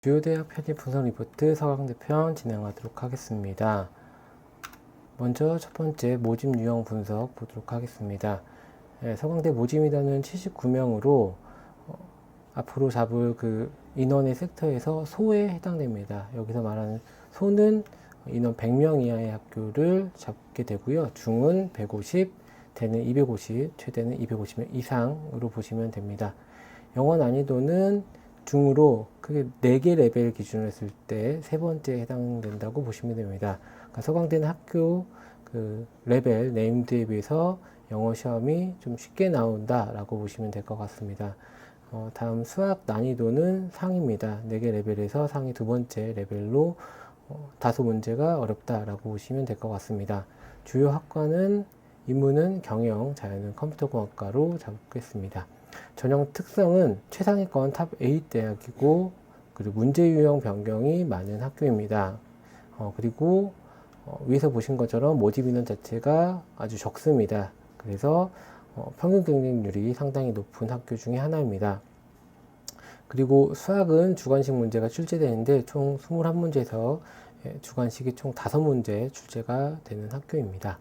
주요 대학 편입 분석 리포트 서강대 편 진행하도록 하겠습니다. 먼저 첫 번째 모집 유형 분석 보도록 하겠습니다. 서강대 모집 인원은 79명으로 앞으로 잡을 그 인원의 섹터에서 소에 해당됩니다. 여기서 말하는 소는 인원 100명 이하의 학교를 잡게 되고요. 중은 150, 대는 250, 최대는 250명 이상으로 보시면 됩니다. 영어 난이도는 중으로 크게 4개 레벨 기준으로 했을 때 세 번째에 해당된다고 보시면 됩니다. 그러니까 서강대는 학교 그 레벨 네임드에 비해서 영어 시험이 좀 쉽게 나온다라고 보시면 될 것 같습니다. 다음 수학 난이도는 상입니다. 4개 레벨에서 상이 두 번째 레벨로 다소 문제가 어렵다라고 보시면 될 것 같습니다. 주요 학과는 인문은 경영, 자연은 컴퓨터공학과로 잡겠습니다. 전형 특성은 최상위권 탑 8 대학이고, 그리고 문제 유형 변경이 많은 학교입니다. 그리고 위에서 보신 것처럼 모집 인원 자체가 아주 적습니다. 그래서 평균 경쟁률이 상당히 높은 학교 중에 하나입니다. 그리고 수학은 주관식 문제가 출제되는데 총 21문제에서 주관식이 총 5문제 출제가 되는 학교입니다.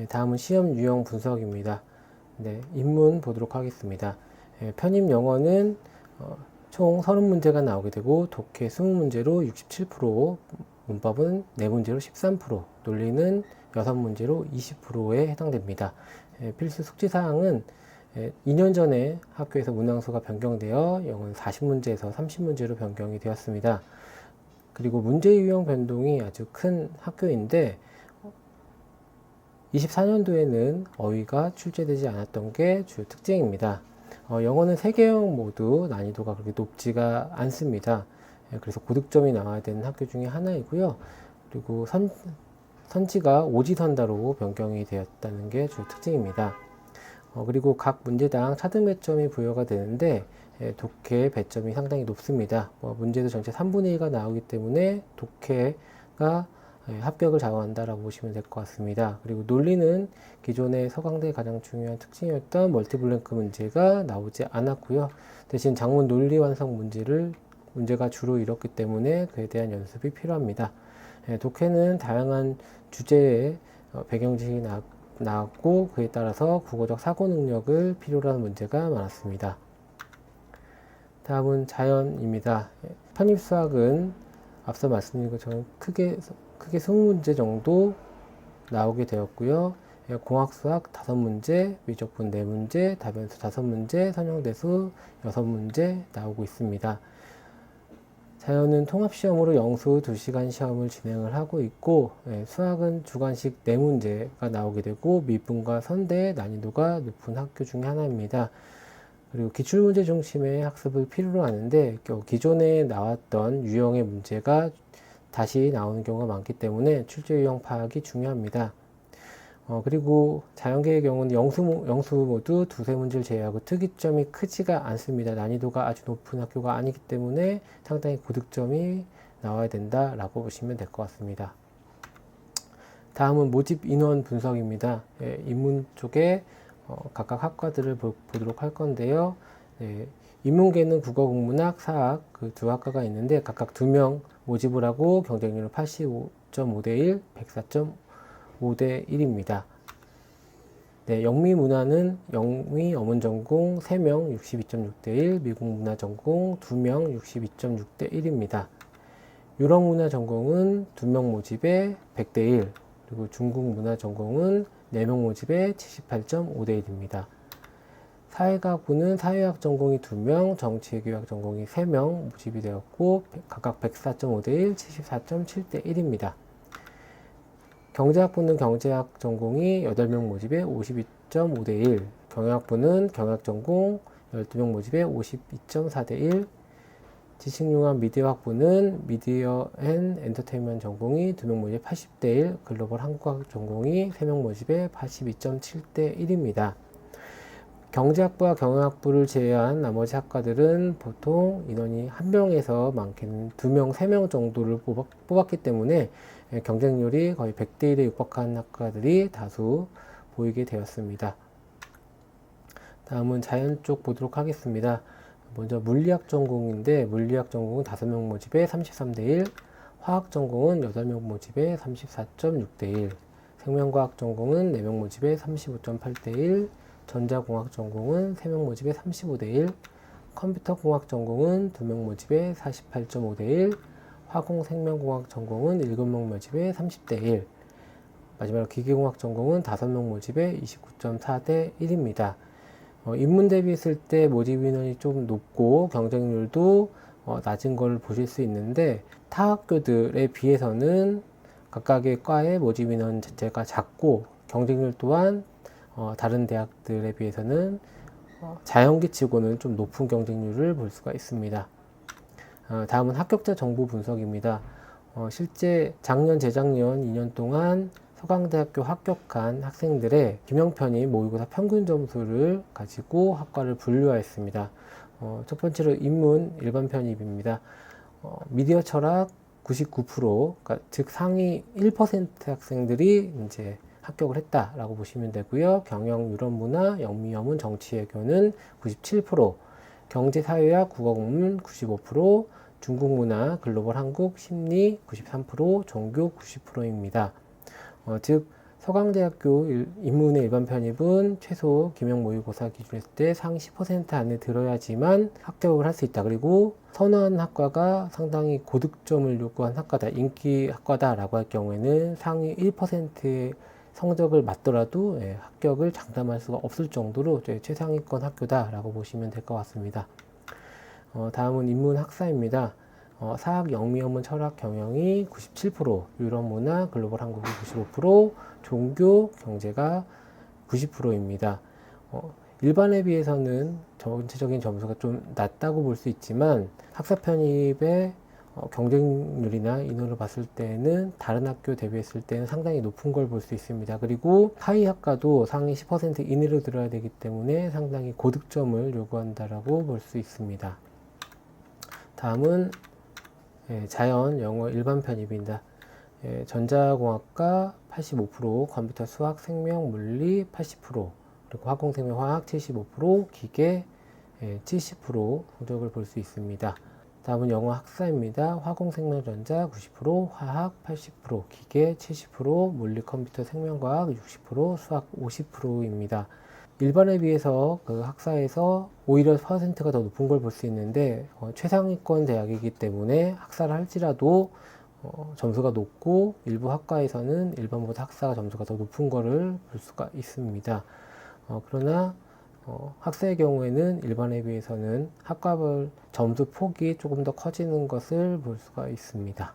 다음은 시험 유형 분석입니다. 인문 보도록 하겠습니다. 편입 영어는 총 30문제가 나오게 되고 독해 20문제로 67%, 문법은 4문제로 13%, 논리는 6문제로 20%에 해당됩니다. 필수 숙지사항은 2년 전에 학교에서 문항수가 변경되어 영어는 40문제에서 30문제로 변경이 되었습니다. 그리고 문제 유형 변동이 아주 큰 학교인데 24년도에는 어휘가 출제되지 않았던 게 주요 특징입니다. 영어는 3개형 모두 난이도가 그렇게 높지가 않습니다. 그래서 고득점이 나와야 되는 학교 중에 하나이고요. 그리고 선지가 오지선다로 변경이 되었다는 게 주요 특징입니다. 그리고 각 문제당 차등 배점이 부여가 되는데 독해 배점이 상당히 높습니다. 문제도 전체 3분의 2가 나오기 때문에 독해가 합격을 좌우한다라고 보시면 될 것 같습니다. 그리고 논리는 기존의 서강대의 가장 중요한 특징이었던 멀티블랭크 문제가 나오지 않았고요. 대신 장문 논리 완성 문제가 주로 이뤘기 때문에 그에 대한 연습이 필요합니다. 독해는 다양한 주제의 배경지식이 나왔고 그에 따라서 국어적 사고 능력을 필요로 하는 문제가 많았습니다. 다음은 자연입니다. 편입 수학은 앞서 말씀드린 것처럼 크게 20문제 정도 나오게 되었고요. 공학수학 5문제, 미적분 4문제, 다변수 5문제, 선형대수 6문제 나오고 있습니다. 자연은 통합시험으로 영수 2시간 시험을 진행을 하고 있고, 수학은 주관식 4문제가 나오게 되고 미분과 선대 난이도가 높은 학교 중에 하나입니다. 그리고 기출문제 중심의 학습을 필요로 하는데 기존에 나왔던 유형의 문제가 다시 나오는 경우가 많기 때문에 출제 유형 파악이 중요합니다. 그리고 자연계의 경우는 영수 모두 2-3문제를 제외하고 특이점이 크지가 않습니다. 난이도가 아주 높은 학교가 아니기 때문에 상당히 고득점이 나와야 된다라고 보시면 될 것 같습니다. 다음은 모집 인원 분석입니다. 인문 쪽에 각각 학과들을 보도록 할 건데요. 인문계는 국어, 국문학, 사학 그 두 학과가 있는데 각각 2명 모집을 하고 경쟁률은 85.5대 1, 104.5대 1입니다. 영미문화는 영미 어문 전공 3명 62.6대 1, 미국문화 전공 2명 62.6대 1입니다. 유럽문화 전공은 2명 모집에 100대 1, 그리고 중국문화 전공은 4명 모집에 78.5대 1입니다. 사회과학부는 사회학 전공이 2명, 정치외교학 전공이 3명 모집이 되었고 각각 104.5대 1, 74.7대 1입니다. 경제학부는 경제학 전공이 8명 모집에 52.5대 1, 경영학부는 경영학 전공 12명 모집에 52.4대 1, 지식융합 미디어학부는 미디어 앤 엔터테인먼트 전공이 2명 모집에 80대 1, 글로벌 한국학 전공이 3명 모집에 82.7대 1입니다. 경제학부와 경영학부를 제외한 나머지 학과들은 보통 인원이 1명에서 많게는 2명, 3명 정도를 뽑았기 때문에 경쟁률이 거의 100대 1에 육박한 학과들이 다수 보이게 되었습니다. 다음은 자연 쪽 보도록 하겠습니다. 먼저 물리학 전공인데 물리학 전공은 5명 모집에 33대 1, 화학 전공은 8명 모집에 34.6대 1, 생명과학 전공은 4명 모집에 35.8대 1, 전자공학 전공은 3명 모집에 35대 1, 컴퓨터공학 전공은 2명 모집에 48.5대 1, 화공생명공학 전공은 7명 모집에 30대 1, 마지막으로 기계공학 전공은 5명 모집에 29.4대 1입니다. 인문 대비했을 때 모집 인원이 좀 높고 경쟁률도 낮은 걸 보실 수 있는데 타 학교들에 비해서는 각각의 과의 모집 인원 자체가 작고 경쟁률 또한 다른 대학들에 비해서는 자연계치고는 좀 높은 경쟁률을 볼 수가 있습니다. 다음은 합격자 정보 분석입니다. 실제 작년, 재작년 2년 동안 서강대학교 합격한 학생들의 기명편입 모의고사 평균 점수를 가지고 학과를 분류하였습니다. 첫 번째로 인문 일반 편입입니다. 미디어 철학 99%, 그러니까 즉 상위 1% 학생들이 이제 합격을 했다라고 보시면 되고요. 경영, 유럽문화, 영미여문, 정치외교는 97%, 경제사회학, 국어국문 95%, 중국문화, 글로벌 한국, 심리 93%, 종교 90%입니다. 즉 서강대학교 인문의 일반 편입은 최소 기명 모의고사 기준으로 했을 때 상위 10% 안에 들어야지만 합격을 할 수 있다. 그리고 선호한 학과가 상당히 고득점을 요구한 학과다, 인기 학과다라고 할 경우에는 상위 1%의 성적을 맞더라도 합격을 장담할 수가 없을 정도로 최상위권 학교다라고 보시면 될 것 같습니다. 다음은 인문 학사입니다. 사학, 영미여문, 철학, 경영이 97%, 유럽 문화, 글로벌 한국이 95%, 종교, 경제가 90%입니다. 일반에 비해서는 전체적인 점수가 좀 낮다고 볼 수 있지만 학사 편입의 경쟁률이나 인원을 봤을 때는 다른 학교 대비했을 때는 상당히 높은 걸 볼 수 있습니다. 그리고 하위 학과도 상위 10% 이내로 들어야 되기 때문에 상당히 고득점을 요구한다라고 볼 수 있습니다. 다음은 자연, 영어 일반 편입입니다. 전자공학과 85%, 컴퓨터, 수학, 생명, 물리 80%, 그리고 화공생명, 화학 75%, 기계 70% 성적을 볼 수 있습니다. 다음은 영어 학사입니다. 화공생명전자 90%, 화학 80%, 기계 70%, 물리, 컴퓨터, 생명과학 60%, 수학 50%입니다. 일반에 비해서 그 학사에서 오히려 퍼센트가 더 높은 걸 볼 수 있는데 최상위권 대학이기 때문에 학사를 할지라도 점수가 높고 일부 학과에서는 일반보다 학사가 점수가 더 높은 거를 볼 수가 있습니다. 그러나 학사의 경우에는 일반에 비해서는 학과별 점수 폭이 조금 더 커지는 것을 볼 수가 있습니다.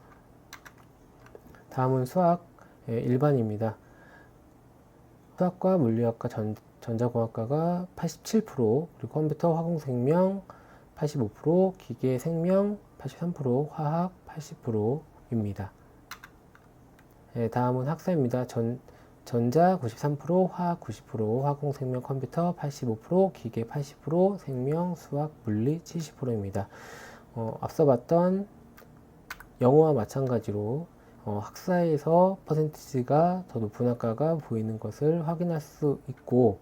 다음은 수학 일반입니다. 수학과 물리학과 전자공학과가 87%, 그리고 컴퓨터, 화공생명 85%, 기계, 생명 83%, 화학 80%입니다. 다음은 학사입니다. 전자 93%, 화학 90%, 화공생명, 컴퓨터 85%, 기계 80%, 생명, 수학, 물리 70%입니다. 앞서 봤던 영어와 마찬가지로 학사에서 퍼센티지가 더 높은 학과가 보이는 것을 확인할 수 있고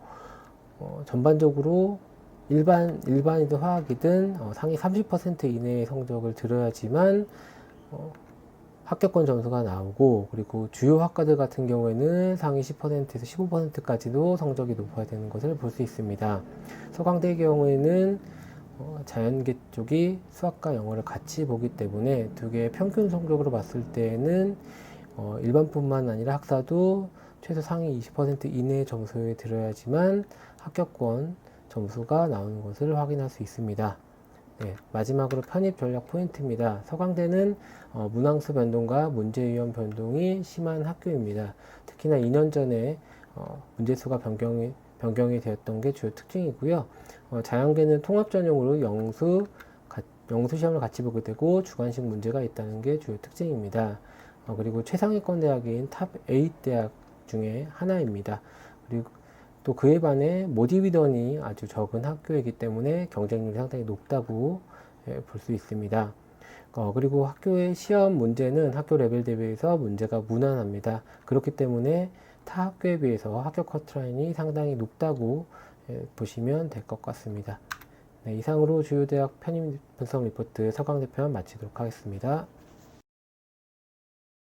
전반적으로 일반이든 화학이든 상위 30% 이내의 성적을 들어야지만 합격권 점수가 나오고, 그리고 주요 학과들 같은 경우에는 상위 10%에서 15%까지도 성적이 높아야 되는 것을 볼 수 있습니다. 서강대의 경우에는 자연계 쪽이 수학과 영어를 같이 보기 때문에 두 개의 평균 성적으로 봤을 때는 일반뿐만 아니라 학사도 최소 상위 20% 이내의 점수에 들어야지만 합격권 점수가 나오는 것을 확인할 수 있습니다. 마지막으로 편입 전략 포인트입니다. 서강대는 문항수 변동과 문제 유형 변동이 심한 학교입니다. 특히나 2년 전에 문제수가 변경이 되었던 게 주요 특징이고요. 자연계는 통합 전형으로 영수 시험을 같이 보게 되고 주관식 문제가 있다는 게 주요 특징입니다. 그리고 최상위권 대학인 탑 8 대학 중에 하나입니다. 그리고 또 그에 반해 모집 인원이 아주 적은 학교이기 때문에 경쟁률이 상당히 높다고 볼 수 있습니다. 그리고 학교의 시험 문제는 학교 레벨 대비해서 문제가 무난합니다. 그렇기 때문에 타 학교에 비해서 합격 커트라인이 상당히 높다고 보시면 될 것 같습니다. 네, 이상으로 주요 대학 편입 분석 리포트 서강대 편 마치도록 하겠습니다.